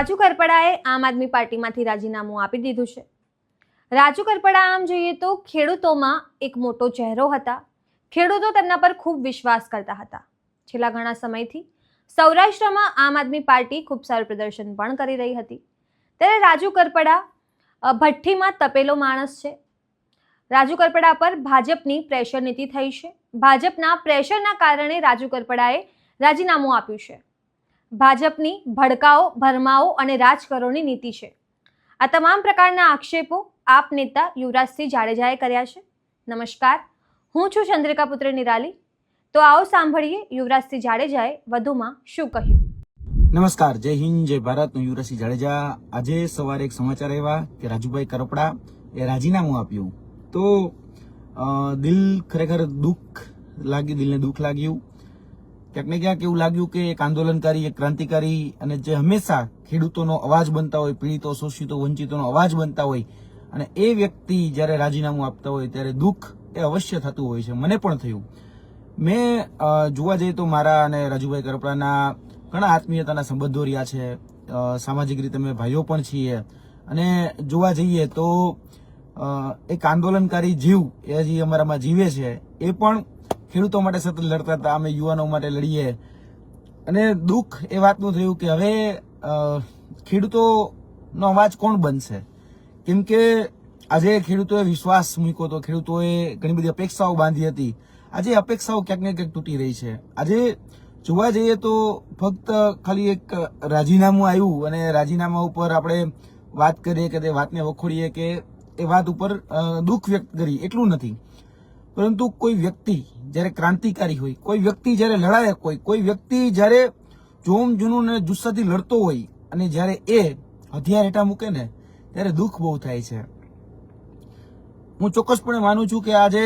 રાજુ કરપડાએ આમ આદમી પાર્ટીમાંથી રાજીનામું આપી દીધું છે. રાજુ કરપડા આમ જોઈએ તો ખેડૂતોમાં એક મોટો ચહેરો હતા. ખેડૂતો તેમના પર ખૂબ વિશ્વાસ કરતા હતા. છેલ્લા ઘણા સમયથી સૌરાષ્ટ્રમાં આમ આદમી પાર્ટી ખૂબ સારું પ્રદર્શન પણ કરી રહી હતી. ત્યારે રાજુ કરપડા ભઠ્ઠીમાં તપેલો માણસ છે. રાજુ કરપડા પર ભાજપની પ્રેશર નીતિ થઈ છે. ભાજપના પ્રેશરના કારણે રાજુ કરપડાએ રાજીનામું આપ્યું છે. ભાજપની ભડકાઓ, ભરમાઓ અને રાજકારણની નીતિ છે. આ તમામ પ્રકારના આક્ષેપો આપ નેતા યુવરાજસિંહ જાડેજાએ કર્યા છે. નમસ્કાર, હું છું ચંદ્રિકા પુત્ર નિરાલી. તો આવો સાંભળીએ યુવરાજસિંહ જાડેજાએ વધુમાં શું કહ્યું. નમસ્કાર, જય હિન્દ, જય ભારત. હું યુવરાજસિંહ જાડેજા. આજે સવારે એક સમાચાર આવ્યા કે રાજુભાઈ કરપડા એ રાજીનામું આપ્યું. તો દિલ ખરેખર દિલને દુઃખ લાગ્યું. ક્યાંક ને ક્યાંક એવું લાગ્યું કે એક આંદોલનકારી, એક ક્રાંતિકારી અને જે હંમેશા ખેડૂતોનો અવાજ બનતા હોય, પીડિતો, શોષિતો, વંચિતોનો અવાજ બનતા હોય, અને એ વ્યક્તિ જ્યારે રાજીનામું આપતા હોય ત્યારે દુઃખ એ અવશ્ય થતું હોય છે. મને પણ થયું. મેં જોવા જઈએ તો મારા અને રાજુભાઈ કરપડાના ઘણા આત્મીયતાના સંબંધો રહ્યા છે. સામાજિક રીતે અમે ભાઈઓ પણ છીએ. અને જોવા જઈએ તો એક આંદોલનકારી જીવ એ હજી અમારામાં જીવે છે. એ પણ ખેડૂતો માટે સતત લડતા હતા. અમે યુવાનો માટે લડીએ. અને દુઃખ એ વાતનું થયું કે હવે ખેડૂતોનો અવાજ કોણ બનશે? કેમ કે આજે ખેડૂતોએ વિશ્વાસ મૂક્યો હતો, ખેડૂતોએ ઘણી બધી અપેક્ષાઓ બાંધી હતી. આજે અપેક્ષાઓ ક્યાંક ને ક્યાંક તૂટી રહી છે. આજે જોવા જઈએ તો ફક્ત ખાલી એક રાજીનામું આવ્યું અને રાજીનામા ઉપર આપણે વાત કરીએ કે તે વાતને વખોડીએ કે એ વાત ઉપર દુઃખ વ્યક્ત કરી એટલું નથી. પરંતુ કોઈ વ્યક્તિ જ્યારે ક્રાંતિકારી હોય, કોઈ વ્યક્તિ જ્યારે લડાયક હોય, કોઈ વ્યક્તિ જ્યારે જોમ જૂનું ને જુસ્સાથી લડતો હોય અને જ્યારે એ હથિયાર હેઠા મૂકે ને ત્યારે દુઃખ બહુ થાય છે. હું ચોક્કસપણે માનું છું કે આજે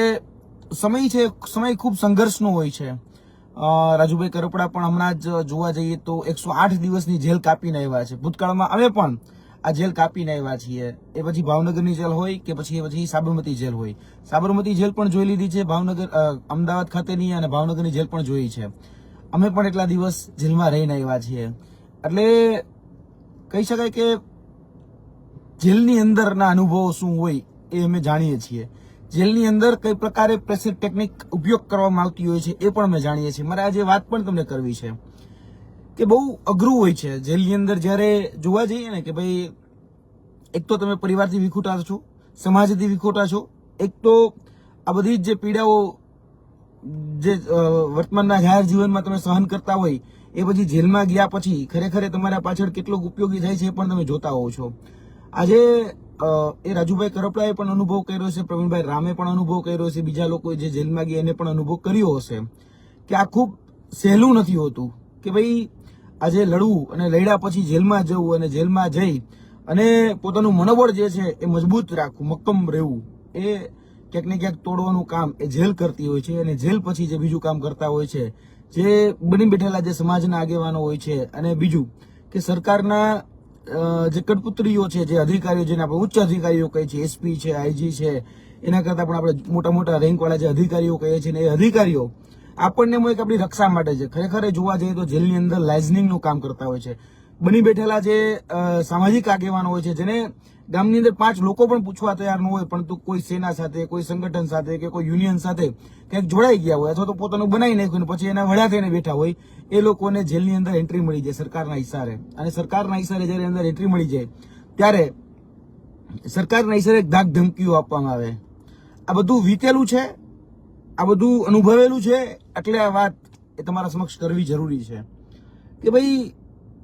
સમય છે, સમય ખૂબ સંઘર્ષનો હોય છે. રાજુભાઈ કરપડા પણ હમણાં જ જોવા જઈએ તો 108 દિવસની જેલ કાપીને આવ્યા છે. ભૂતકાળમાં અમે પણ આ જેલ કાપીને આવ્યા છીએ. એ પછી ભાવનગરની જેલ હોય કે પછી સાબરમતી જેલ હોય. સાબરમતી જેલ પણ જોઈ લીધી છે, ભાવનગર, અમદાવાદ ખાતેની, અને ભાવનગરની જેલ પણ જોઈ છે. અમે પણ એટલા દિવસ જેલમાં રહીને આવ્યા છીએ. એટલે કહી શકાય કે જેલની અંદરના અનુભવો શું હોય એ અમે જાણીએ છીએ. જેલની અંદર કઈ પ્રકારે પ્રેશર ટેકનિક ઉપયોગ કરવામાં આવતી હોય છે એ પણ અમે જાણીએ છીએ. મારે આજે વાત પણ તમને કરવી છે કે બહુ અઘરું હોય છે જેલની અંદર જ્યારે જોવા જઈએ ને કે ભાઈ એક તો તમે પરિવારથી વિખૂટા છો, સમાજથી વિખૂટા છો. એક તો આ બધી જ જે પીડાઓ જે વર્તમાનના જાહેર જીવનમાં તમે સહન કરતા હોય એ પછી જેલમાં ગયા પછી ખરેખર તમારા પાછળ કેટલો ઉપયોગી થાય છે એ પણ તમે જોતા હોવ છો. આજે એ રાજુભાઈ કરપડાએ પણ અનુભવ કર્યો છે, પ્રવીણભાઈ રામે પણ અનુભવ કર્યો છે, બીજા લોકો જે જેલમાં ગયા એને પણ અનુભવ કર્યો હશે કે આ ખૂબ સહેલું નથી હોતું કે ભાઈ આજે લડવું અને લડ્યા પછી જેલમાં જવું અને જેલમાં જઈ અને પોતાનું મનોબળ જે છે એ મજબૂત રાખવું, મક્કમ રહેવું, એ ક્યાંક ને ક્યાંક તોડવાનું કામ એ જેલ કરતી હોય છે. અને જેલ પછી જે બીજું કામ કરતા હોય છે જે બની બેઠેલા જે સમાજના આગેવાનો હોય છે, અને બીજું કે સરકારના જે કઠપુતળીઓ છે, જે અધિકારીઓ, જેને આપણે ઉચ્ચ અધિકારીઓ કહીએ છીએ, એસપી છે, આઈજી છે, એના કરતા પણ આપણે મોટા મોટા રેન્કવાળા જે અધિકારીઓ કહીએ છીએ, એ અધિકારીઓ આપણને એક આપણી રક્ષા માટે છે. ખરેખર જોવા જઈએ તો જેલની અંદર લાઇઝનિંગનું કામ કરતા હોય છે. બની બેઠેલા જે સામાજિક આગેવાનો હોય છે, જેને ગામની અંદર 5 લોકો પણ પૂછવા તૈયાર ન હોય, પરંતુ કોઈ સેના સાથે, કોઈ સંગઠન સાથે કે કોઈ યુનિયન સાથે કંઈક જોડાઈ ગયા હોય અથવા તો પોતાનું બનાવી નાખ્યું પછી એના વડા થઈને બેઠા હોય, એ લોકોને જેલની અંદર એન્ટ્રી મળી જાય સરકારના ઈશારે. અને સરકારના ઈશારે જયારે અંદર એન્ટ્રી મળી જાય ત્યારે સરકારના ઈશારે ધાક ધમકીઓ આપવામાં આવે. આ બધું વીતેલું છે, આ બધું અનુભવેલું છે. એટલે આ વાત એ તમારા સમક્ષ કરવી જરૂરી છે કે ભાઈ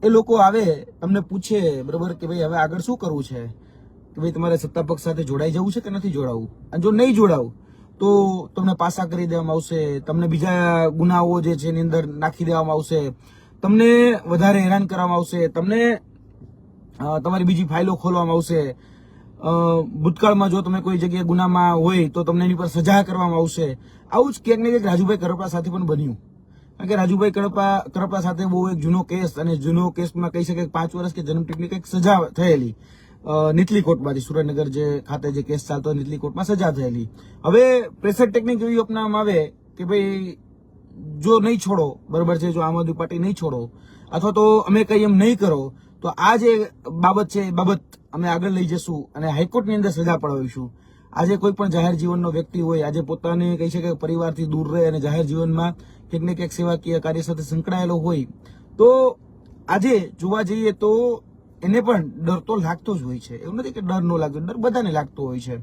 એ લોકો આવે, તમને પૂછે, બરોબર, કે ભાઈ હવે આગળ શું કરવું છે, કે ભાઈ તમારે સત્તા પક્ષ સાથે જોડાઈ જવું છે કે નથી જોડાવું. અને જો નહીં જોડાવું તો તમને પાસા કરી દેવામાં આવશે, તમને બીજા ગુનાઓ જે છે એની અંદર નાખી દેવામાં આવશે, તમને વધારે હેરાન કરવામાં આવશે, તમને તમારી બીજી ફાઇલો ખોલવામાં આવશે. ભૂતકાળમાં જો તમે કોઈ જગ્યાએ ગુનામાં હોય તો તમને એની પર સજા કરવામાં આવશે. આવું જ ક્યાંક ને ક્યાંક રાજુભાઈ કરપડા સાથે પણ બન્યું. કારણ કે રાજુભાઈ કરપડા સાથે બહુ એક જૂનો કેસ, અને જૂનો કેસમાં કહી શકાય 5 વર્ષ કે જન્મટીપની કંઈક સજા થયેલી નીતલી કોર્ટમાંથી, સુરેન્દ્રનગર જે ખાતે જે કેસ ચાલતો નીતલી કોર્ટમાં સજા થયેલી. હવે પ્રેશર ટેકનિક એવી અપનાવવામાં આવે કે ભાઈ જો નહીં છોડો, બરોબર છે, જો આમ આદમી પાર્ટી નહીં છોડો અથવા તો અમે કઈ એમ નહીં કરો તો આ જે બાબત છે એ બાબત અમે આગળ લઈ જશું અને હાઈકોર્ટની અંદર સજા પડાવીશું. આજે કોઈ પણ જાહેર જીવનનો વ્યક્તિ હોય, આજે પોતાને કહી શકે પરિવારથી દૂર રહે અને જાહેર જીવનમાં ક્યાંક ને ક્યાંક સેવાકીય કાર્ય સાથે સંકળાયેલો હોય, તો આજે જોવા જઈએ તો એને પણ ડર તો લાગતો જ હોય છે. એવું નથી કે ડર ન લાગતો, ડર બધાને લાગતો હોય છે.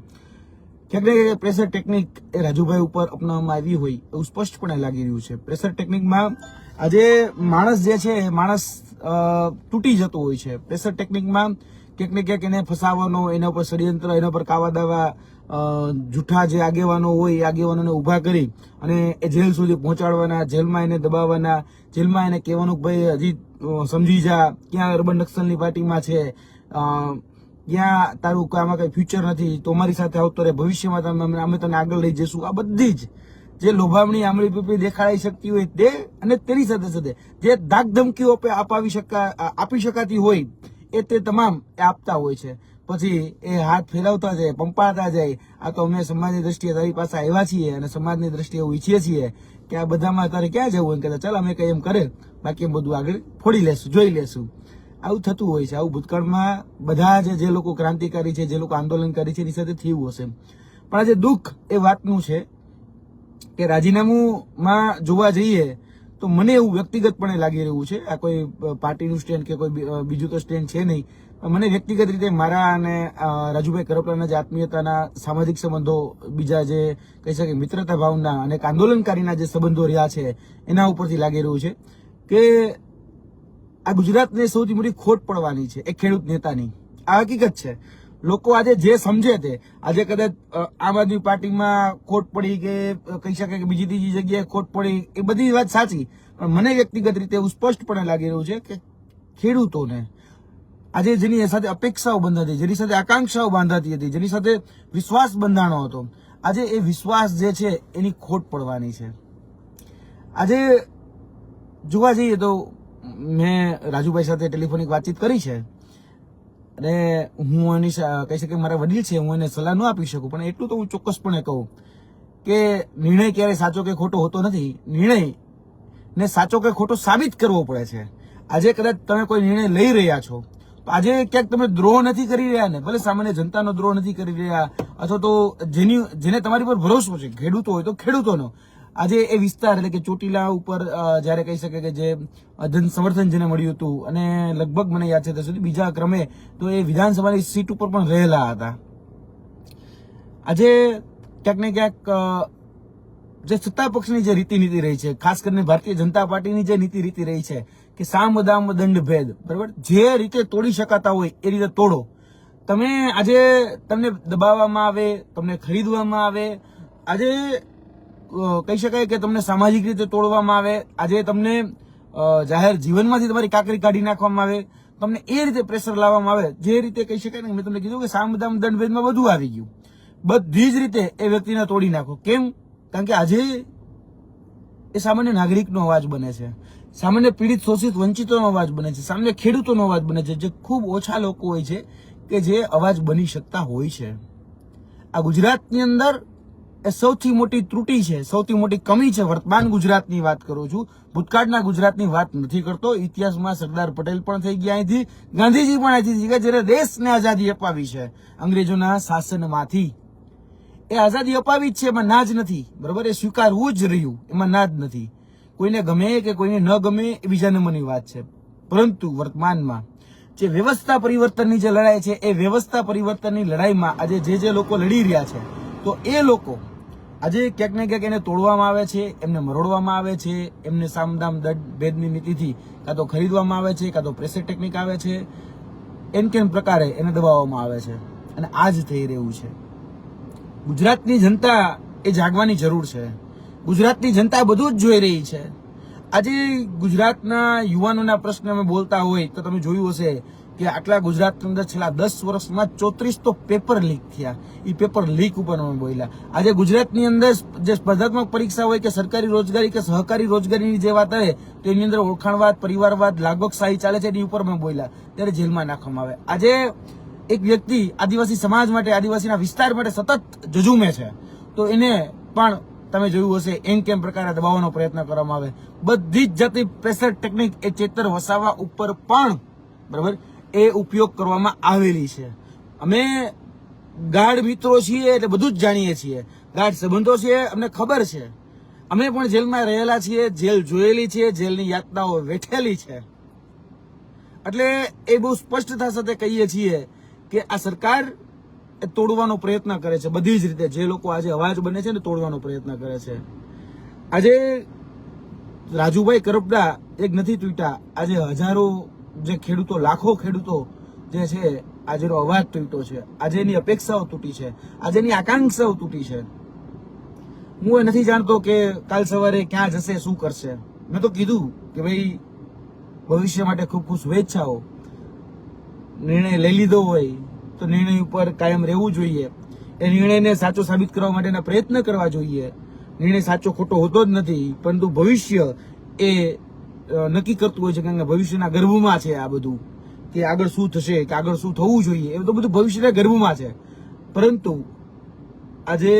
ક્યાંક ને ક્યાંક પ્રેશર ટેકનિક એ રાજુભાઈ ઉપર અપનાવવામાં આવી હોય એવું સ્પષ્ટપણે લાગી રહ્યું છે. પ્રેશર ટેકનિકમાં આજે માણસ જે છે માણસ તૂટી જતો હોય છે. પ્રેશર ટેકનિકમાં ક્યાંક ને ક્યાંક એને ફસાવાનો, એના ઉપર ષડયંત્ર, એના ઉપર કાવા દાવા, જૂઠા જે આગેવાનો હોય એ આગેવાનોને ઉભા કરી અને એ જેલ સુધી પહોંચાડવાના, જેલમાં એને દબાવવાના, જેલમાં એને કહેવાનું કે ભાઈ હજી સમજી જા, ક્યાં અર્બન નક્સલની પાર્ટીમાં છે, ક્યાં તારું આમાં કઈ ફ્યુચર નથી, તો અમારી સાથે આવતો રહે, ભવિષ્યમાં અમે તને આગળ લઈ જઈશું. આ બધી જ જે લોભામણી આમળી પીપળી દેખાડી શકતી હોય તે, અને તેની સાથે સાથે જે ધાક ધમકીઓ આપી શકાતી હોય એ તે તમામ એ આપતા હોય છે. પછી એ હાથ ફેરવતા જાય, પંપાતા જાય, આ તો અમે સમાજની દ્રષ્ટિએ તારી પાસે આવ્યા છીએ અને સમાજની દ્રષ્ટિએ એવું ઈચ્છીએ છીએ કે આ બધામાં તારે ક્યાં જવું હોય, કે ચાલ અમે કઈ એમ કરે, બાકી એમ બધું આગળ ફોડી લેશું, જોઈ લેશું. આવું થતું હોય છે. આવું ભૂતકાળમાં બધા જે લોકો ક્રાંતિકારી છે, જે લોકો આંદોલનકારી છે એની સાથે થયું હશે. પણ આજે દુઃખ એ વાતનું છે કે રાજીનામુંમાં જોવા જઈએ તો મને એવું વ્યક્તિગતપણે લાગી રહ્યું છે, આ કોઈ પાર્ટીનું સ્ટેન્ડ કે કોઈ બીજું તો સ્ટેન્ડ છે નહીં, મને વ્યક્તિગત રીતે મારા અને રાજુભાઈ કરપલાના જે આત્મીયતાના સામાજિક સંબંધો, બીજા જે કહી શકે મિત્રતા ભાવના અને આંદોલનકારીના જે સંબંધો રહ્યા છે એના ઉપરથી લાગી રહ્યું છે કે આ ગુજરાતને સૌથી મોટી ખોટ પડવાની છે એ ખેડૂત નેતાની. આ હકીકત છે. લોકો આજે જે સમજે તે, આજે કદાચ આમ આદમી પાર્ટીમાં ખોટ પડી કે કહી શકાય કે બીજી ત્રીજી જગ્યાએ ખોટ પડી, એ બધી વાત સાચી, પણ મને વ્યક્તિગત રીતે એવું સ્પષ્ટપણે લાગી રહ્યું છે કે ખેડૂતોને આજે જેની સાથે અપેક્ષાઓ બંધાતી, જેની સાથે આકાંક્ષાઓ બાંધાતી હતી, જેની સાથે વિશ્વાસ બંધાણો હતો, આજે એ વિશ્વાસ જે છે એની ખોટ પડવાની છે. આજે જોવા જઈએ તો મેં રાજુભાઈ સાથે ટેલિફોનિક વાતચીત કરી છે અને હું એની કહી શકે મારા વડીલ છે, હું એને સલાહ ન આપી શકું, પણ એટલું તો હું ચોક્કસપણે કહું કે નિર્ણય ક્યારે સાચો કે ખોટો હોતો નથી. નિર્ણય ને સાચો કે ખોટો સાબિત કરવો પડે છે. આજે કદાચ તમે કોઈ નિર્ણય લઈ રહ્યા છો તો આજે ક્યાંક તમે દ્રોહ નથી કરી રહ્યા ને, ભલે સામાન્ય જનતાનો દ્રોહ નથી કરી રહ્યા, અથવા તો જેને તમારી પર ભરોસો છે, ખેડૂતો હોય તો ખેડૂતોનો, આજે એ વિસ્તાર એટલે કે ચોટીલા ઉપર જયારે કહી શકે કે જે જન સમર્થન જેને મળ્યું હતું અને લગભગ મને યાદ છે ત્યાં સુધી બીજા ક્રમે તો એ વિધાનસભાની સીટ ઉપર પણ રહેલા હતા. આજે ક્યાંક ને ક્યાંક જે સત્તા પક્ષની જે રીતિ રહી છે, ખાસ કરીને ભારતીય જનતા પાર્ટીની જે નીતિ રીતિ રહી છે કે સામ દામ દંડ ભેદ, બરાબર, જે રીતે તોડી શકાતા હોય એ રીતે તોડો. તમે આજે તમને દબાવવામાં આવે, તમને ખરીદવામાં આવે, આજે કહી શકાય કે તમને સામાજિક રીતે તોડવામાં આવે, આજે તમને જાહેર જીવનમાંથી તમારી કાકરી કાઢી નાખવામાં આવે, તમને એ રીતે પ્રેશર લાવવામાં આવે, જે રીતે કહી શકાય ને મેં તમને કીધું કે સામ દામ દંડ ભેદમાં બધું આવી ગયું. બધી જ રીતે એ વ્યક્તિને તોડી નાખો. કેમ? કારણ કે આજે એ સામાન્ય નાગરિકનો અવાજ બને છે, સામાન્ય પીડિત શોષિત વંચિતોનો અવાજ બને છે, સામાન્ય ખેડૂતોનો અવાજ બને છે, જે ખૂબ ઓછા લોકો હોય છે કે જે અવાજ બની શકતા હોય છે. આ ગુજરાતની અંદર એ સૌથી મોટી ત્રુટિ છે, સૌથી મોટી કમી છે. વર્તમાન ગુજરાતની વાત કરું છું, ભૂતકાળના ગુજરાતની વાત નથી કરતો. ઇતિહાસમાં સરદાર પટેલ પણ થઈ ગયા અહીંથી, ગાંધીજી પણ અહીંથી ગયા, જ્યારે દેશને આઝાદી અપાવી છે અંગ્રેજોના શાસનમાંથી. એ આઝાદી અપાવી જ છે, એમાં ના જ નથી, બરોબર, એ સ્વીકારવું જ રહ્યું, એમાં ના જ નથી. કોઈને ગમે કે કોઈને ન ગમે એ બીજા નંબરની વાત છે, પરંતુ વર્તમાનમાં જે વ્યવસ્થા પરિવર્તનની જે લડાઈ છે એ વ્યવસ્થા પરિવર્તનની લડાઈમાં આજે જે લોકો લડી રહ્યા છે, તો એ લોકો આજે ક્યાંક ને ક્યાંક એને તોડવામાં આવે છે, એમને મરોડવામાં આવે છે, એમને સામદામ દંડ ભેદની નીતિથી કાં તો ખરીદવામાં આવે છે, કાં તો પ્રેશર ટેકનિક આવે છે, એમ કેમ પ્રકારે એને દબાવવામાં આવે છે. અને આ જ થઈ રહ્યું છે. ગુજરાતની જનતા એ જાગવાની જરૂર છે. ગુજરાતની જનતા બધું જ જોઈ રહી છે. આજે ગુજરાતના યુવાનોના પ્રશ્ન અમે બોલતા હોય તો તમે જોયું હશે કે આટલા ગુજરાતની અંદર છેલ્લા 10 વર્ષમાં 34 તો પેપર લીક થયા. એ પેપર લીક ઉપર અમે બોલ્યા. આજે ગુજરાતની અંદર જે સ્પર્ધાત્મક પરીક્ષા હોય કે સરકારી રોજગારી કે સહકારી રોજગારીની જે વાત આવે તો એની અંદર ઓળખાણવાદ, પરિવારવાદ, લાગવકશાહી ચાલે છે એની ઉપર અમે બોલ્યા, ત્યારે જેલમાં નાખવામાં આવે. આજે એક વ્યક્તિ આદિવાસી સમાજ માટે, આદિવાસીના વિસ્તાર માટે સતત જજુમે છે, તો એને પણ તમે જોયું હશે એમ કેમ પ્રકારે દબાવવાનો પ્રયત્ન કરવામાં આવે. બધી જ જાતની પ્રેશર ટેકનિક એ ચેતર વસાવા ઉપર પણ બરાબર, એ ઉપયોગ કરવામાં આવેલી છે. અમે ગાઢ મિત્રો છીએ એટલે બધું જ જાણીએ છીએ, ગાઢ સંબંધો છે, અમને ખબર છે. અમે પણ જેલમાં રહેલા છીએ, જેલ જોયેલી છે, જેલની યાતનાઓ વેઠેલી છે. એટલે એ બહુ સ્પષ્ટતા સાથે કહીએ છીએ કે આ સરકાર તોડવાનો પ્રયત્ન કરે છે બધી જ રીતે. જે લોકો આજે અવાજ બને છે ને તોડવાનો પ્રયત્ન કરે છે. આજે રાજુભાઈ કરપડા એક નથી તૂટ્યા, આજે હજારો જે ખેડૂતો, લાખો ખેડૂતો જે છે, આજેનો અવાજ તૂટ્યો છે, આજે એની અપેક્ષાઓ તૂટી છે, આજે એની આકાંક્ષાઓ તૂટી છે. હું એ નથી જાણતો કે કાલ સવારે ક્યાં જશે, શું કરશે. મેં તો કીધું કે ભાઈ ભવિષ્ય માટે ખૂબ ખૂબ શુભેચ્છાઓ. નિર્ણય લઈ લીધો હોય તો નિર્ણય ઉપર કાયમ રહેવું જોઈએ. એ નિર્ણયને સાચો સાબિત કરવા માટેના પ્રયત્ન કરવા જોઈએ. નિર્ણય સાચો ખોટો હોતો જ નથી, પરંતુ ભવિષ્ય એ નક્કી કરતું હોય છે, કારણ કે ભવિષ્યના ગર્ભમાં છે આ બધું, કે આગળ શું થશે, કે આગળ શું થવું જોઈએ, એ તો બધું ભવિષ્યના ગર્ભમાં છે. પરંતુ આજે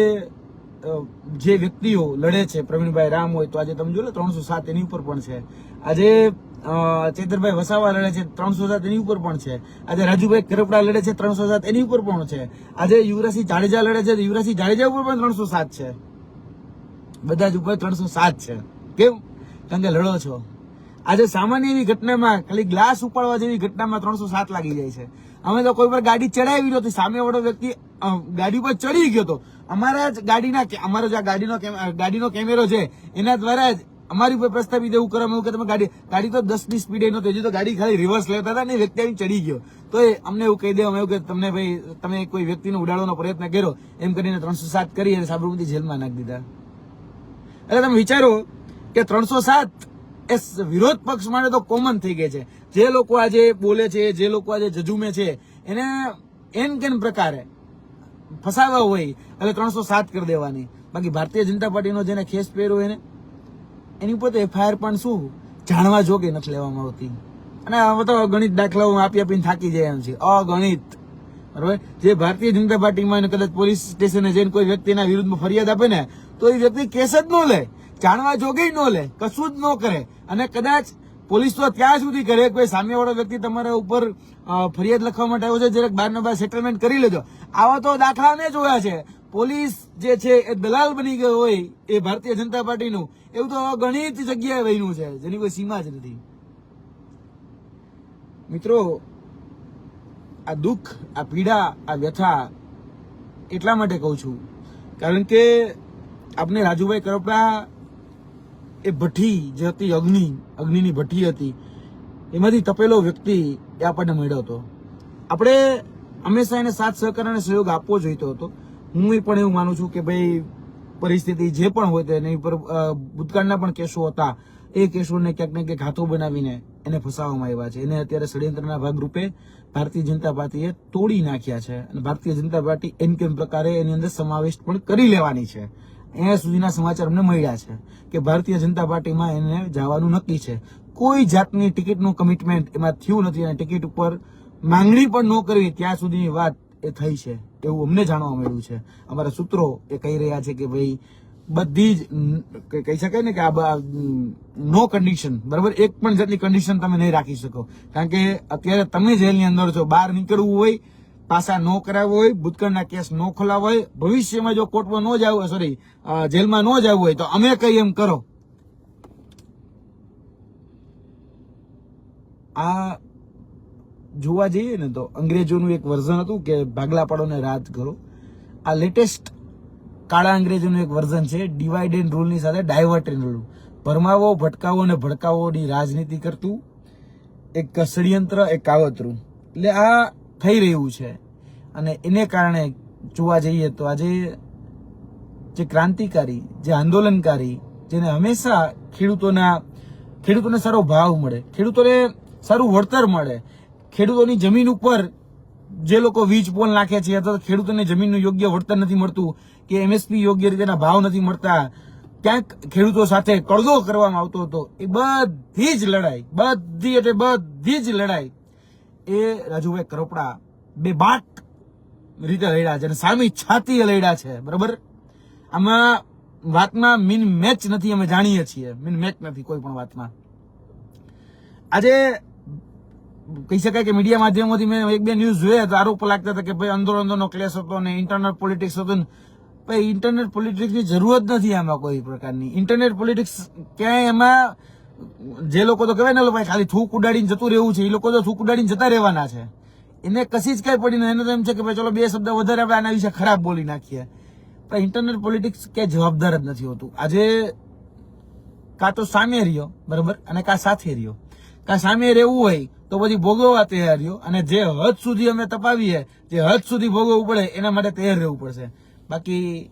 જે વ્યક્તિઓ લડે છે, પ્રવીણભાઈ રામ હોય તો આજે તમે જોયો 307 એની ઉપર પણ છે. આજે ચેતરભાઈ વસાવા લડે છે 307 એની ઉપર પણ છે. આજે રાજુભાઈ કરપડા લડે છે 307 એની ઉપર પણ છે. આજે યુવરાજસિંહ જાડેજા લડે છે, યુવરાજસિંહ જાડેજા ઉપર પણ 307 છે. બધા જ ઉપર 307 છે. કેમ? કારણ કે લડો છો. આજે સામાન્ય એવી ઘટનામાં, ખાલી ગ્લાસ ઉપાડવા જેવી ઘટનામાં 307 લાગી જાય છે. અમે તો કોઈ પર ગાડી ચડાવી નહોતી, સામે વાળો વ્યક્તિ ગાડી પર ચડી ગયો હતો. અમારા જ અમારો જે ગાડીનો કેમેરો છે એના દ્વારા જ અમારી ઉપર પ્રસ્થાપિત એવું કરવામાં આવ્યું કે તમે ગાડી તો 10ની સ્પીડે નહોતી, હજી તો ગાડી ખાલી રિવર્સ લેતા હતા ને વ્યક્તિ આવીને ચડી ગયો. તો એ અમને એવું કહી દેવામાં આવ્યું કે તમને ભાઈ તમે કોઈ વ્યક્તિને ઉડાડવાનો પ્રયત્ન કર્યો, એમ કરીને 307 કરી અને સાબરમતી જેલમાં નાખી દીધા. એટલે તમે વિચારો કે 307 એ વિરોધ પક્ષ માટે તો કોમન થઈ ગઈ છે. જે લોકો આજે બોલે છે, જે લોકો આજે જજુમે છે, એને કેન પ્રકારે ફસાવા હોય એટલે 307 કરી દેવાની. બાકી ભારતીય જનતા પાર્ટીનો જેને ખેસ પહેર્યો એની ઉપર તો એફઆઈઆર પણ શું જાણવા જોગે નથી લેવામાં આવતી. અને હવે તો ગણિત દાખલાઓ આપીને થાકી જાય એમ છે, અગણિત. બરાબર, જે ભારતીય જનતા પાર્ટીમાં કદાચ પોલીસ સ્ટેશને જઈને કોઈ વ્યક્તિના વિરુદ્ધમાં ફરિયાદ આપે ને તો એ વ્યક્તિ કેસ જ ન લે, જાણવા જોગે ન લે, કશું જ ન કરે. અને કદાચ પોલીસ તો ત્યાં સુધી કરે કોઈ સામેવાળો વ્યક્તિ તમારા ઉપર ફરિયાદ લખવા માટે આવ્યો છે, જરાક બાર સેટલમેન્ટ કરી લેજો. આવા તો દાખલા મેં જોયા છે. પોલીસ જે છે એ દલાલ બની ગયો હોય એ ભારતીય જનતા પાર્ટીનું, એવું તો ઘણી જગ્યાએ બન્યું છે, જેની કોઈ સીમા જ નથી. મિત્રો, આ દુઃખ, આ પીડા, આ વ્યથા એટલા માટે કહું છું કારણ કે આપણે રાજુભાઈ કરપડા એ ભઠ્ઠી જે હતી, અગ્નિની ભઠ્ઠી હતી, એમાંથી તપેલો વ્યક્તિ એ આપણને મળ્યો હતો. આપણે હંમેશા એને સાથ સહકાર અને સહયોગ આપવો જોઈતો હતો. હું પણ એવું માનું છું કે ભાઈ પરિસ્થિતિ જે પણ હોય તેની ઉપર ભૂતકાળના પણ કેસો હતા, એ કેસોને ક્યાંક ને ક્યાંક હાથો બનાવીને એને ફસાવવામાં આવ્યા છે. એને અત્યારે ષડયંત્રના ભાગરૂપે ભારતીય જનતા પાર્ટીએ તોડી નાખ્યા છે અને ભારતીય જનતા પાર્ટી કેમ પ્રકારે એની અંદર સમાવેશ પણ કરી લેવાની છે. અહીંયા સુધીના સમાચાર અમને મળ્યા છે કે ભારતીય જનતા પાર્ટીમાં એને જવાનું નક્કી છે. કોઈ જાતની ટિકિટનું કમિટમેન્ટ એમાં થયું નથી અને ટિકિટ ઉપર માંગણી પણ ન કરવી ત્યાં સુધીની વાત એ થઈ છે એવું અમને જાણવા મળ્યું છે. અમારા સૂત્રો એ કહી રહ્યા છે કે ભાઈ બધી જ કહી શકાય ને કે આ નો કન્ડિશન, બરાબર, એક પણ જાતની કન્ડિશન તમે નહીં રાખી શકો. કારણ કે અત્યારે તમે જેલની અંદર છો, બહાર નીકળવું હોય, પાસા ન કરાવવો હોય, ભૂતકાળના કેસ ન ખોલાવવા હોય, ભવિષ્યમાં જો કોર્ટમાં ન જવું હોય, સોરી જેલમાં ન જવું હોય તો અમે કઈ એમ કરો. આ જોવા જઈએ ને તો અંગ્રેજોનું એક વર્ઝન હતું કે ભાગલા પાડો ને રાજ કરો. આ લેટેસ્ટ કાળા અંગ્રેજોનું એક વર્ઝન છે, ડિવાઇડ એન્ડ રૂલની સાથે ડાયવર્ટ એન્ડ રૂલ. ભરમાવો, ભટકાવો અને ભડકાવોની રાજનીતિ કરતું એક ષડયંત્ર, એક કાવતરું. એટલે આ થઈ રહ્યું છે અને એને કારણે જોવા જઈએ તો આજે જે ક્રાંતિકારી, જે આંદોલનકારી, જેને હંમેશા ખેડૂતોને સારો ભાવ મળે, ખેડૂતોને સારું વળતર મળે, ખેડૂતોની જમીન ઉપર જે લોકો વીજ પોલ નાખે છે અથવા ખેડૂતોને જમીનનું યોગ્ય વળતર નથી મળતું કે એમએસપી યોગ્ય રીતેના ભાવ નથી મળતા, ક્યાંક ખેડૂતો સાથે કળદો કરવામાં આવતો હતો, એ બધી જ લડાઈ એ રાજુભાઈ કરપડા બેબાક રીતે લડ્યા છે અને સામી છાતીએ લડ્યા છે. બરાબર, આમાં વાતમાં મીન મેચ નથી, અમે જાણીએ છીએ મીન મેચ નથી કોઈ પણ વાતમાં. આજે કહી શકાય કે મીડિયા માધ્યમોથી મેં એક બે ન્યૂઝ જોયા તો આરોપ લાગતા હતા કે ભાઈ અંદરો ક્લેશ હતો ને ઇન્ટરનલ પોલિટિક્સ હતો ને. ભાઈ ઇન્ટરનેટ પોલિટિક્સની જરૂરત નથી આમાં કોઈ પ્રકારની. ઇન્ટરનેટ પોલિટિક્સ ક્યાંય એમાં જે લોકો તો કહેવાય ને ભાઈ ખાલી થૂક ઉડાડીને જતું રહેવું છે, એ લોકો તો થૂક ઉડાડીને જતા રહેવાના છે. એને કશી જ કઈ પડી ને એને તો એમ છે કે ભાઈ ચલો 2 શબ્દ વધારે આપણે આના વિશે ખરાબ બોલી નાખીએ. પણ ઇન્ટરનેટ પોલિટિક્સ ક્યાંય જવાબદાર જ નથી હોતું. આજે કાં તો સામે રહ્યો બરાબર અને કાં સાથે રહ્યો. કાં સામે રહેવું હોય તો પછી ભોગવવા તૈયાર રહ્યો, અને જે હદ સુધી અમે તપાવીએ, જે હદ સુધી ભોગવવું પડે એના માટે તૈયાર રહેવું પડશે. બાકી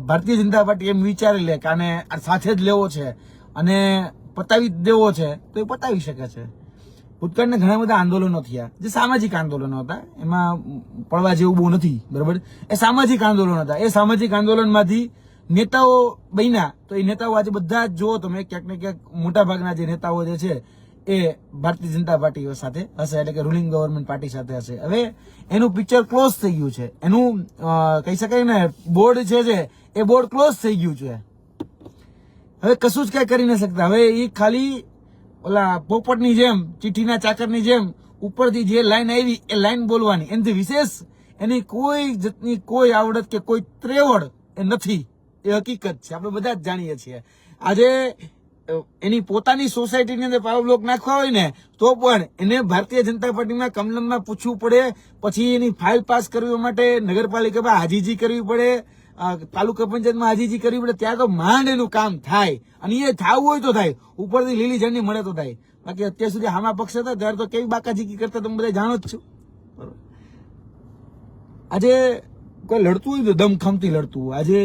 ભારતીય જનતા પાર્ટી એમ વિચારી લે કે આને સાથે જ લેવો છે અને પતાવી જ દેવો છે તો એ પતાવી શકે છે. ભૂતકાળના ઘણા બધા આંદોલનો થયા જે સામાજિક આંદોલનો હતા, એમાં પડવા જેવું બહુ નથી બરાબર. એ સામાજિક આંદોલન હતા. એ સામાજિક આંદોલનમાંથી નેતાઓ બન્યા તો એ નેતાઓ આજે બધા જ જુઓ તમે ક્યાંક ને ક્યાંક મોટા ભાગના જે નેતાઓ જે છે એ ભારતીય જનતા પાર્ટી સાથે હશે, એટલે કે રૂલિંગ ગવર્નમેન્ટ પાર્ટી સાથે હશે. હવે એનું પિક્ચર ક્લોઝ થઈ ગયું છે. એનું કહી શકાય ને બોર્ડ છે એ બોર્ડ ક્લોઝ થઈ ગયું છે. હવે કશું જ કઈ કરી ન શકતા. હવે એ ખાલી ઓલા પોપટની જેમ, ચીઠીના ચાકરની જેમ ઉપરથી જે લાઈન આવી એ લાઈન બોલવાની, એનાથી વિશેષ એની કોઈ જાતની કોઈ આવડત કે કોઈ ત્રેવડ એ નથી. એ હકીકત છે, આપણે બધા જ જાણીએ છીએ. આજે એની પોતાની સોસાયટીની અંદર પાવર બ્લોક નાખવા હોય ને તો પણ એને ભારતીય જનતા પાર્ટીમાં કમલમમાં પૂછવું પડે, પછી એની ફાઇલ પાસ કરવી માટે નગરપાલિકામાં હાજીજી કરવી પડે, તાલુકા પંચાયતમાં હાજીજી કરવી પડે, ત્યાં તો માંડ એનું કામ થાય. અને એ થવું હોય તો થાય, ઉપરથી લીલી ઝંડી મળે તો થાય. બાકી અત્યાર સુધી હામા પક્ષ હતા ત્યારે તો કેવી બાકાજીકી કરતા તમે બધા જાણો જ છો. બરોબર. આજે કોઈ લડતું હોય તો દમખમથી લડતું. આજે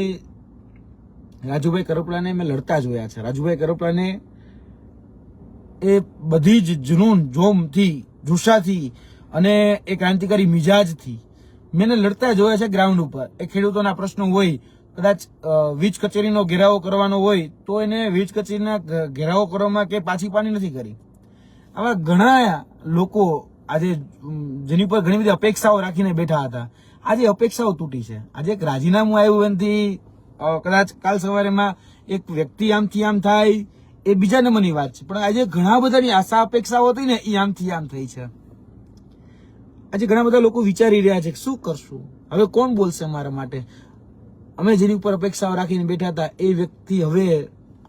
રાજુભાઈ કરપલાને મેં લડતા જોયા છે. રાજુભાઈ કરપલાને એ બધી જ જુનૂન, જોમથી, જુસ્સાથી અને એ ક્રાંતિકારી મિજાજથી મેં લડતા જોયા છે ગ્રાઉન્ડ ઉપર. એ ખેડૂતોના પ્રશ્નો હોય, કદાચ વીજ કચેરીનો ઘેરાવો કરવાનો હોય તો એને વીજ કચેરીના ઘેરાવો કરવામાં કે પાછી પાની નથી કરી. આવા ઘણા લોકો આજે જેની પર ઘણી બધી અપેક્ષાઓ રાખીને બેઠા હતા, આજે અપેક્ષાઓ તૂટી છે. આજે એક રાજીનામું આવ્યું એનાથી કદાચ કાલ સવારેમાં એક વ્યક્તિ આમથી આમ થાય એ બીજા નંબરની વાત છે, પણ આજે ઘણા બધાની આશા અપેક્ષાઓ હતી ને એ આમથી આમ થઈ છે. આજે ઘણા બધા લોકો વિચારી રહ્યા છે કે શું કરશું, હવે કોણ બોલશે મારા માટે. અમે જેની ઉપર અપેક્ષાઓ રાખીને બેઠા હતા એ વ્યક્તિ હવે,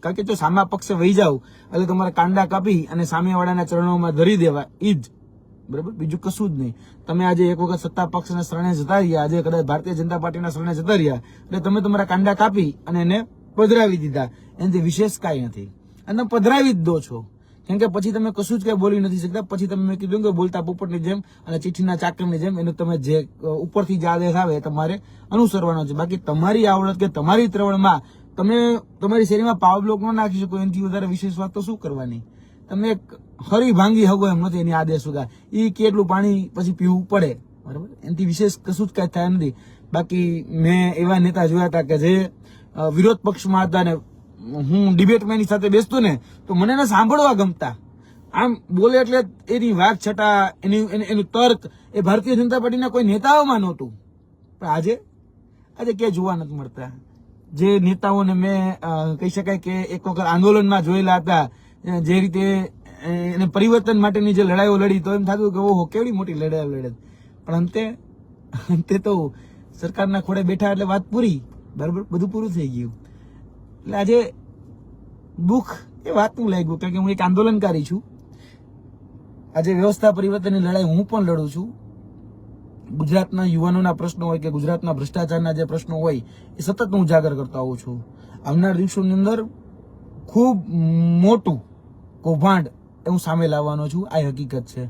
કારણ કે જો સામા પક્ષે વહી જાવ એટલે તમારા કાંડા કાપી અને સામેવાળાના ચરણોમાં ધરી દેવા, ઈ જ બરાબર, બીજું કશું જ નહીં. તમે આજે એક વખત સત્તા પક્ષના શરણે જતા રહ્યા, આજે કદાચ ભારતીય જનતા પાર્ટીના શરણે જતા રહ્યા એટલે તમે તમારા કાંડા કાપી અને એને પધરાવી દીધા. એનાથી વિશેષ કાંઈ નથી. અને પધરાવી જ દો છો, કેમ કે પછી તમે કશું જ કઈ બોલી નથી શકતા. પછી તમે મેં કીધું કે બોલતા પોપટની જેમ અને ચીઠીના ચાકરની જેમ એનું તમે જે ઉપરથી જે આદેશ આવે એ તમારે અનુસરવાનો છે. બાકી તમારી આવડત કે તમારી ત્રવણમાં તમે તમારી શેરીમાં પાવર બ્લોક ન નાખી શકો એનાથી વધારે વિશેષ વાત તો શું કરવાની. તમે હરી ભાંગી હગો એમ નથી એની આદેશ સુધા. એ કેટલું પાણી પછી પીવું પડે બરાબર, એનાથી વિશેષ કશું જ કઈ થાય નથી. બાકી મેં એવા નેતા જોયા હતા કે જે વિરોધ પક્ષમાં હતા ને હું ડિબેટમાં એની સાથે બેસતો ને તો મને એને સાંભળવા ગમતા. આમ બોલે એટલે એની વાત છટા, એનું તર્ક એ ભારતીય જનતા પાર્ટીના કોઈ નેતાઓમાં નહોતું. પણ આજે ક્યાંય જોવા નથી મળતા. જે નેતાઓને મેં કહી શકાય કે એક વખત આંદોલનમાં જોયેલા હતા, જે રીતે એને પરિવર્તન માટેની જે લડાઈઓ લડી તો એમ થતું કે ઓહો કેવડી મોટી લડાઈઓ લડે, પણ અંતે તો સરકારના ખોળે બેઠા એટલે વાત પૂરી બરાબર, બધું પૂરું થઈ ગયું. એટલે આજે દુઃખ એ વાતનું લાગ્યું, કારણ કે હું એક આંદોલનકારી છું. આજે વ્યવસ્થા પરિવર્તનની લડાઈ હું પણ લડું છું. ગુજરાતના યુવાનોના પ્રશ્નો હોય કે ગુજરાતના ભ્રષ્ટાચારના જે પ્રશ્નો હોય એ સતત હું ઉજાગર કરતો આવું છું. આવનાર દિવસોની અંદર ખૂબ મોટું કૌભાંડ હું સામે લાવવાનો છું, આ હકીકત છે.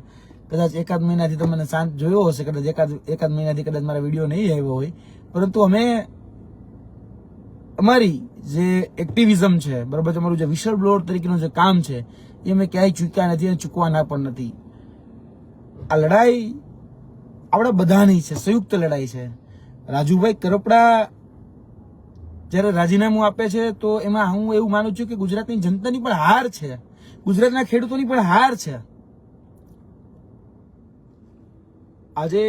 કદાચ એકાદ મહિનાથી તમને શાંત જોયો હશે, કદાચ એકાદ મહિનાથી કદાચ મારા વિડીયો નહીં આવ્યો હોય, પરંતુ અમે અમારી જે એક્ટિવિઝમ છે બરાબર, તમારું જે વિશલ બ્લોઅર તરીકેનું જે કામ છે એ અમે ક્યાંય ચૂક્યા નથી અને ચૂકવાના પણ નથી. આ લડાઈ આપણા બધાની છે, સંયુક્ત લડાઈ છે. રાજુભાઈ કરપડા જયારે રાજીનામું આપે છે તો એમાં હું એવું માનું છું કે ગુજરાતની જનતાની પણ હાર છે, ગુજરાતના ખેડૂતોની પણ હાર છે. આજે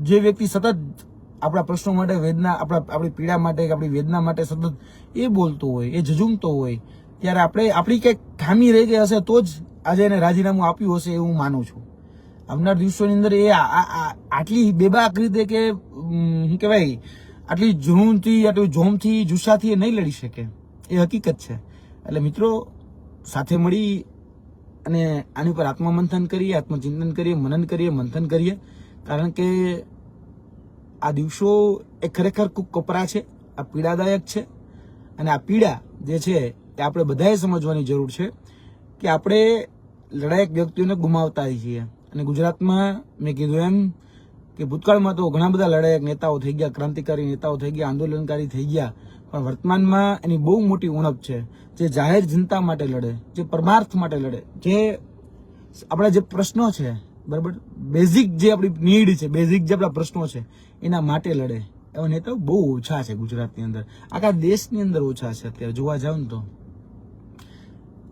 જે વ્યક્તિ સતત આપણા પ્રશ્નો માટે વેદના, આપણી પીડા માટે, આપણી વેદના માટે સતત એ બોલતો હોય, એ ઝઝૂમતો હોય, ત્યારે આપણી કંઈક ખામી રહી ગઈ હશે તો જ આજે એને રાજીનામું આપ્યું હશે એવું માનું છું. આવનાર દિવસોની અંદર એ આટલી બેબાક રીતે કે શું કહેવાય આટલી જૂનથી આટલું જોમથી જુસ્સાથી એ નહીં લડી શકે, એ હકીકત છે. એટલે મિત્રો સાથે મળી અને આની ઉપર આત્મમંથન કરીએ, આત્મચિંતન કરીએ, મનન કરીએ, મંથન કરીએ. કારણ કે આ દિવસો એ ખરેખર ખૂબ કપરા છે, આ પીડાદાયક છે. અને આ પીડા જે છે એ આપણે બધાએ સમજવાની જરૂર છે કે આપણે લડાયક વ્યક્તિઓને ગુમાવતા છીએ. અને ગુજરાતમાં મેં કીધું એમ કે ભૂતકાળમાં તો ઘણા બધા લડાયક નેતાઓ થઈ ગયા, ક્રાંતિકારી નેતાઓ થઈ ગયા, આંદોલનકારી થઈ ગયા, પણ વર્તમાનમાં એની બહુ મોટી ઉણપ છે. જે જાહેર જનતા માટે લડે, જે પરમાર્થ માટે લડે, જે આપણા જે પ્રશ્નો છે, બરાબર, બેઝિક જે આપણી નીડ છે, બેઝિક જે આપણા પ્રશ્નો છે એના માટે લડે, એવા નેતાઓ બહુ ઓછા છે ગુજરાતની અંદર, આખા દેશની અંદર ઓછા છે. અત્યારે જોવા જાવ ને તો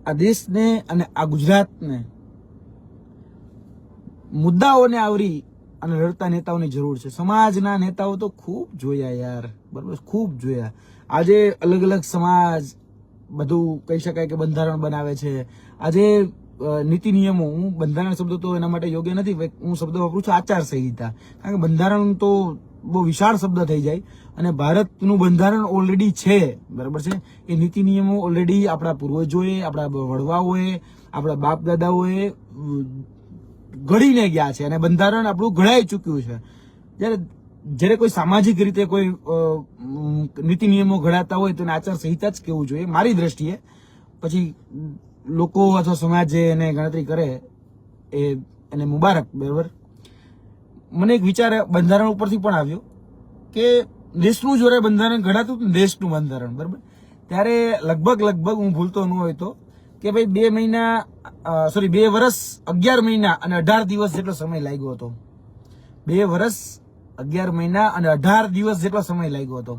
આ દેશને અને આ ગુજરાતને મુદ્દાઓને આવરી અને લડતા નેતાઓની જરૂર છે. સમાજના નેતાઓ તો ખૂબ જોયા યાર, બરાબર, ખૂબ જોયા. આજે અલગ અલગ સમાજ બધું કહી શકાય કે બંધારણ બનાવે છે. આજે નીતિ નિયમો, હું બંધારણ શબ્દ તો એના માટે યોગ્ય નથી, હું શબ્દ વાપરું છું આચાર સંહિતા. કારણ કે બંધારણ તો બહુ વિશાળ શબ્દ થઈ જાય અને ભારતનું બંધારણ ઓલરેડી છે, બરાબર છે. એ નીતિ નિયમો ઓલરેડી આપણા પૂર્વજોએ, આપણા વડવાઓએ, આપણા બાપ દાદાઓએ ઘડીને ગયા છે અને બંધારણ આપણું ઘડાઈ ચૂક્યું છે. જ્યારે કોઈ સામાજિક રીતે કોઈ નીતિ નિયમો ઘડાતા હોય તો એને આચાર સંહિતા જ કહેવું જોઈએ મારી દ્રષ્ટિએ. પછી લોકો અથવા સમાજ જે એને ગણતરી કરે એને મુબારક, બરાબર. મને એક વિચાર બંધારણ ઉપરથી પણ આવ્યો કે દેશનું જોરે બંધારણ ઘડાતું હતું, દેશનું બંધારણ, બરાબર, ત્યારે લગભગ હું ભૂલતો ન હોય તો કે ભાઈ 2 વર્ષ 11 મહિના અને 18 દિવસ જેટલો સમય લાગ્યો હતો. 2 વર્ષ 11 મહિના અને 18 દિવસ જેટલો સમય લાગ્યો હતો.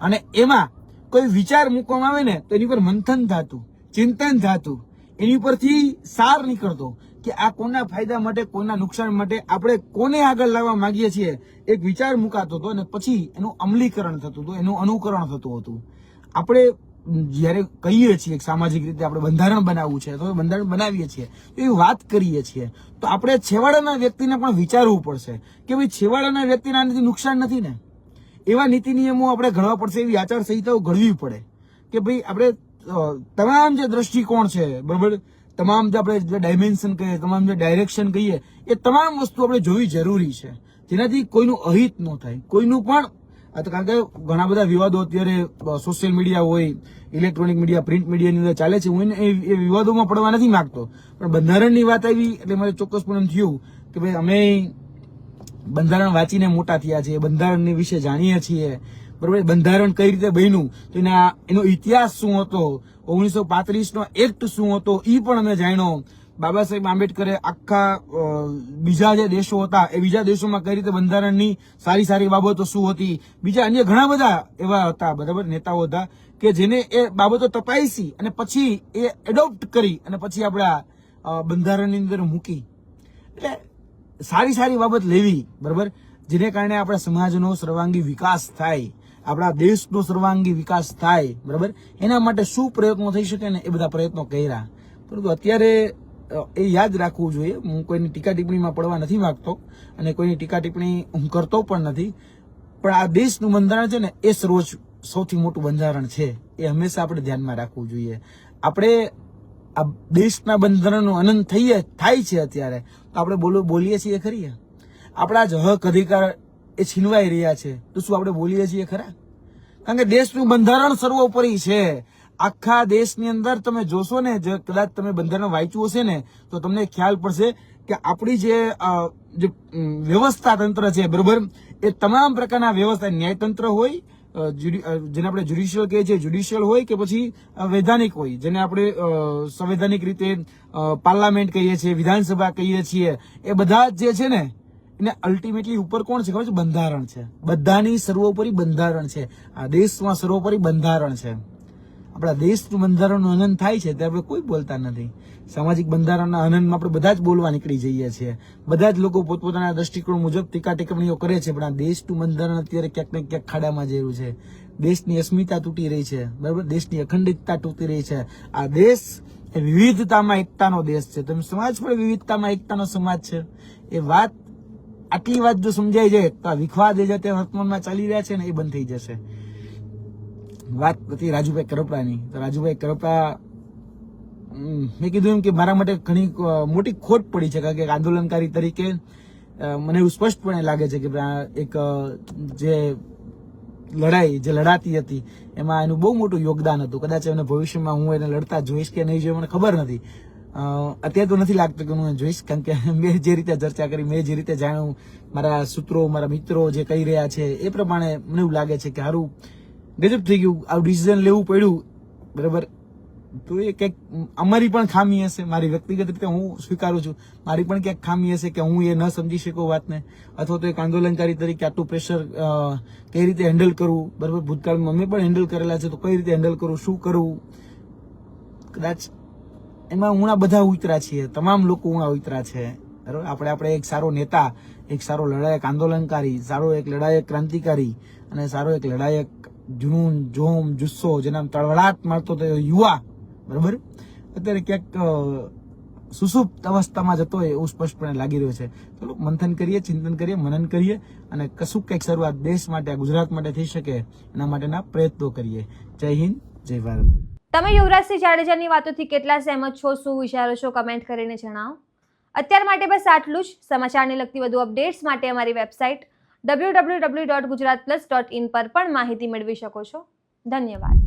અને એમાં કોઈ વિચાર મૂકવામાં આવે ને તો એની પર મંથન થતું, ચિંતન થતું, એની પરથી સાર નીકળતો કે આ કોના ફાયદા માટે, કોના નુકસાન માટે, આપણે કોને આગળ લાવવા માંગીએ છીએ, એક વિચાર મુકાતો હતો અને પછી એનું અમલીકરણ થતું હતું, એનું અનુકરણ થતું હતું. આપણે જયારે કહીએ છીએ સામાજિક રીતે આપણે બંધારણ બનાવવું છે તો બંધારણ બનાવીએ છીએ, એવી વાત કરીએ છીએ, તો આપણે છેવાડાના વ્યક્તિને પણ વિચારવું પડશે કે ભાઈ છેવાડાના વ્યક્તિને આનાથી નુકસાન નથી ને. એવા નીતિ નિયમો આપણે ઘડવા પડશે, એવી આચાર સંહિતાઓ ઘડવી પડે કે ભાઈ આપણે તમામ જે દ્રષ્ટિકોણ છે, બરાબર, તમામ જે આપણે જે ડાયમેન્શન કહીએ, તમામ જે ડાયરેક્શન કહીએ, એ તમામ વસ્તુ આપણે જોવી જરૂરી છે, જેનાથી કોઈનું અહિત ન થાય, કોઈનું પણ. કારણ કે ઘણા બધા વિવાદો અત્યારે સોશિયલ મીડિયા હોય, ઇલેક્ટ્રોનિક મીડિયા, પ્રિન્ટ મીડિયાની અંદર ચાલે છે. હું એ વિવાદોમાં પડવા નથી માંગતો, પણ બંધારણની વાત આવી એટલે મારે ચોક્કસપણે થયું કે ભાઈ અમે બંધારણ વાંચીને મોટા થયા છીએ, બંધારણની વિશે જાણીએ છીએ, બરાબર. બંધારણ કઈ રીતે બન્યું, તો એનો ઇતિહાસ શું હતો, 1935નો એક્ટ શું હતો એ પણ અમે જાણ્યો. બાબા સાહેબ આંબેડકરે આખા બીજા જે દેશો હતા એ બીજા દેશોમાં કઈ રીતે બંધારણની સારી બાબતો શું હતી, બીજા અન્ય ઘણા બધા એવા હતા, બરાબર, નેતાઓ હતા કે જેને એ બાબતો તપાસી અને પછી એ એડોપ્ટ કરી અને પછી આપણા બંધારણની અંદર મૂકી. એટલે સારી બાબત લેવી, બરાબર, જેને કારણે આપણા સમાજનો સર્વાંગી વિકાસ થાય, આપણા દેશનો સર્વાંગી વિકાસ થાય, બરાબર. એના માટે શું પ્રયત્નો થઈ શકે ને એ બધા પ્રયત્નો કર્યા. પરંતુ અત્યારે એ યાદ રાખવું જોઈએ. હું કોઈની ટીકા ટિપ્પણીમાં પડવા નથી માંગતો અને કોઈની ટીકા ટિપ્પણી હું કરતો પણ નથી, પણ આ દેશનું બંધારણ છે ને એ સૌથી મોટું બંધારણ છે, એ હંમેશા આપણે ધ્યાનમાં રાખવું જોઈએ. આપણે આ દેશના બંધારણનો આનંદ થાય છે અત્યારે તો આપણે બોલીએ છીએ ખરી, આપણા જ હક અધિકાર એ છીનવાઈ રહ્યા છે તો શું આપણે બોલીએ છીએ ખરા? કારણ કે દેશનું બંધારણ સર્વોપરી છે. આખા દેશની અંદર તમે જોશો ને, કદાચ તમે બંધારણ વાંચ્યું હશે ને તો તમને ખ્યાલ પડશે કે આપણી જે વ્યવસ્થા તંત્ર છે, બરોબર, એ તમામ પ્રકારના વ્યવસ્થા, ન્યાયતંત્ર હોય, જેને આપણે જ્યુડિશિયલ કહીએ છીએ, જ્યુડિશિયલ હોય કે પછી વૈધાનિક હોય, જેને આપણે સંવૈધાનિક રીતે પાર્લામેન્ટ કહીએ છીએ, વિધાનસભા કહીએ છીએ, એ બધા જે છે ને એને અલ્ટિમેટલી ઉપર કોણ છે ખબર છે? બંધારણ છે. બધાની સર્વોપરી બંધારણ છે. આ દેશમાં સર્વોપરી બંધારણ છે. આપણા દેશનું બંધારણનો આનંદ થાય છે ત્યારે આપણે કોઈ બોલતા નથી. સામાજિક બંધારણના આનંદમાં આપણે બધા જ બોલવા નીકળી જઈએ છીએ. બધા જ લોકો પોતપોતાના દ્રષ્ટિકોણ મુજબ ટીકા ટિપ્પણીઓ કરે છે, પણ આ દેશનું બંધારણ અત્યારે ક્યાંક ને ક્યાંક ખાડામાં જયું છે. દેશની અસ્મિતા તૂટી રહી છે, બરાબર, દેશની અખંડિતતા તૂટી રહી છે. આ દેશ એ વિવિધતામાં એકતાનો દેશ છે. તમે સમાજ પણ વિવિધતામાં એકતાનો સમાજ છે. એ વાત, આટલી વાત જો સમજાઈ જાય તો આ વિખવાદ જે તે વર્તમાનમાં ચાલી રહ્યા છે ને એ બંધ થઈ જશે. વાત હતી રાજુભાઈ કરપડાની. તો રાજુભાઈ કરપડા, મેં કીધું એમ કે મારા માટે ઘણી મોટી ખોટ પડી છે, કારણ કે એક આંદોલનકારી તરીકે મને એવું સ્પષ્ટપણે લાગે છે કે એક જે લડાઈ જે લડાતી હતી એમાં એનું બહુ મોટું યોગદાન હતું. કદાચ એને ભવિષ્યમાં હું એને લડતા જોઈશ કે નહીં જોઈએ મને ખબર નથી. અત્યારે તો નથી લાગતું કે હું જોઈશ, કારણ કે મેં જે રીતે ચર્ચા કરી, મેં જે રીતે જાણ્યું, મારા સૂત્રો, મારા મિત્રો જે કહી રહ્યા છે એ પ્રમાણે મને એવું લાગે છે કે સારું ગજબ થઈ ગયું, આવું ડિસિઝન લેવું પડ્યું, બરાબર. તો એ કંઈક અમારી પણ ખામી હશે, મારી વ્યક્તિગત રીતે હું સ્વીકારું છું, મારી પણ ક્યાંક ખામી હશે કે હું એ ન સમજી શકું વાતને, અથવા તો એક આંદોલનકારી તરીકે આટલું પ્રેશર કઈ રીતે હેન્ડલ કરવું, બરાબર. ભૂતકાળમાં અમે પણ હેન્ડલ કરેલા છે, તો કઈ રીતે હેન્ડલ કરવું, શું કરવું, કદાચ એમાં ઉણા બધા ઉતરા છીએ, તમામ લોકો ઉણા ઉતરા છે, બરાબર. આપણે એક સારો નેતા, એક સારો લડાયક આંદોલનકારી, સારો એક લડાયક ક્રાંતિકારી અને સારો એક લડાયક જુનૂન, જોમ, જુસ્સો, જેના તળવળાટ મારતો તો યુવા, બરાબર, અત્યારે ક્યાંક સુસુપ્ત અવસ્થામાં જતો હોય એવું સ્પષ્ટપણે લાગી રહ્યું છે. ચલો મંથન કરીએ, ચિંતન કરીએ, મનન કરીએ અને કશું કંઈક શરૂઆત દેશ માટે, ગુજરાત માટે થઈ શકે એના માટેના પ્રયત્નો કરીએ. જય હિન્દ, જય ભારત. તમે યુવરાજસિંહ જાડેજાની વાતોથી કેટલા સહેમત છો, શું વિચારો છો, કમેન્ટ કરીને જણાવો. અત્યાર માટે બસ આટલું જ. સમાચારને લગતી વધુ અપડેટ્સ માટે અમારી વેબસાઇટ www.gujaratplus.in પર પણ માહિતી મેળવી શકો છો. ધન્યવાદ.